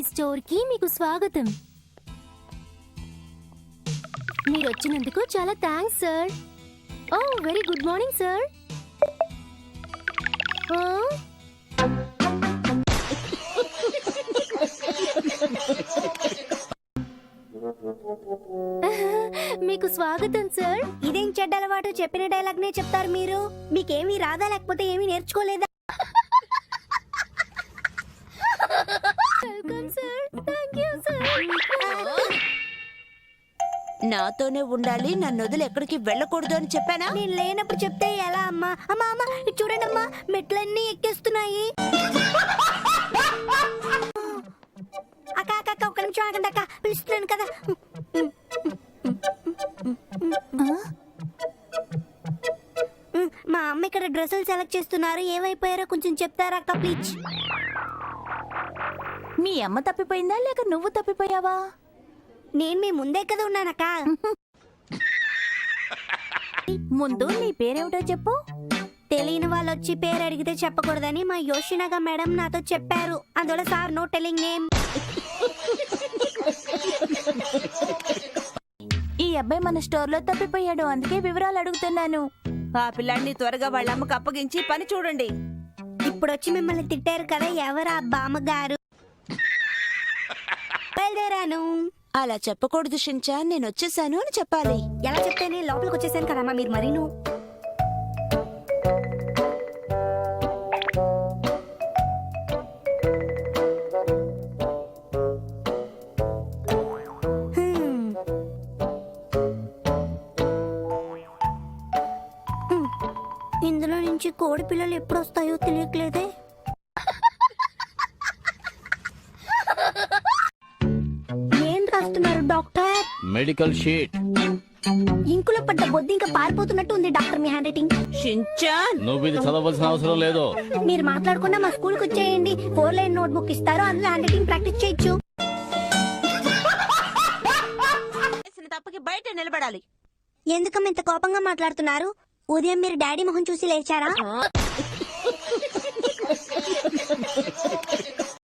Store కి మీకు స్వాగతం. మీరు వచ్చినందుకు చాలా థ్యాంక్స్ సార్. ఓ వెరీ గుడ్ మార్నింగ్ సార్. మీకు స్వాగతం సార్. ఇదేం చెడ్డ అలవాటు, చెప్పిన డైలాగ్ నే చెప్తారు మీరు. మీకేమీ రాదా లేకపోతే ఏమీ నేర్చుకోలేదా? Welcome sir. Thank you sir. నాతోనే ఉండాలి, నన్ను వదిలి ఎక్కడికి వెళ్ళకూడదు అని చెప్పానా? నేను లేనప్పుడు చెప్తే ఎలా అమ్మా? అమ్మా అమ్మా చూడండి అమ్మా, మెట్లన్నీ ఎక్కేస్తున్నాయి. అక్క అక్క అక్క ఒక్క నిమిషం ఆగండి అక్క, పిలుస్తున్నాను కదా. మా అమ్మ ఇక్కడ డ్రెస్సులు సెలెక్ట్ చేస్తున్నారు, ఏమైపోయారో కొంచెం చెప్తారా అక్క ప్లీజ్? మీ అమ్మ తప్పిపోయిందా లేక నువ్వు తప్పిపోయావా? నేను మీ ముందే కదా ఉన్నానక్క. ముందు నీ పేరేమిటో చెప్పు. తెలియని వాళ్ళు వచ్చి పేరు అడిగితే చెప్పకూడదని మా యోషినగా మేడం నాతో చెప్పారు. అందువల్ల సార్ నో టెలింగ్ నేమ్. ఈ అబ్బాయి మన స్టోర్ లో తప్పిపోయాడు, అందుకే వివరాలు అడుగుతున్నాను. ఆ పిల్లాడిని త్వరగా వాళ్ళ అమ్మకు అప్పగించి పని చూడండి. ఇప్పుడు వచ్చి మిమ్మల్ని తిట్టారు కదా, ఎవరు ఆ బామ్మగారు? బయలుదేరాను. అలా చెప్పకూడదు షించాన్, నేను వచ్చేసాను అని చెప్పాలి. ఎలా చెప్తేనే లోపలికి వచ్చేసాను కదమ్మా మీరు మరీను. ఇందులో నుంచి కోడి పిల్లలు ఎప్పుడు వస్తాయో తెలియట్లేదే. ఏం రాస్తున్నారు డాక్టర్? Medical sheet. ఇంకులో పడ్డ బొద్ది ఇంకా పారిపోతున్నట్టు ఉంది డాక్టర్ మీ హ్యాండ్ రైటింగ్. షించాన్, నువ్వు ఇది చదవలసిన అవసరం లేదు. మీరు మాట్లాడకుండా మా స్కూల్కి వచ్చేయండి, 4 లైన్ నోట్బుక్ ఇస్తారు, అందులో హ్యాండ్ రైటింగ్ ప్రాక్టీస్ చేయొచ్చు. తప్పకి బయట నిలబడాలి. ఎందుకమ్మ ఇంత కోపంగా మాట్లాడుతున్నారు? ఉదయం మీరు డాడీ మొహం చూసి లేచారా?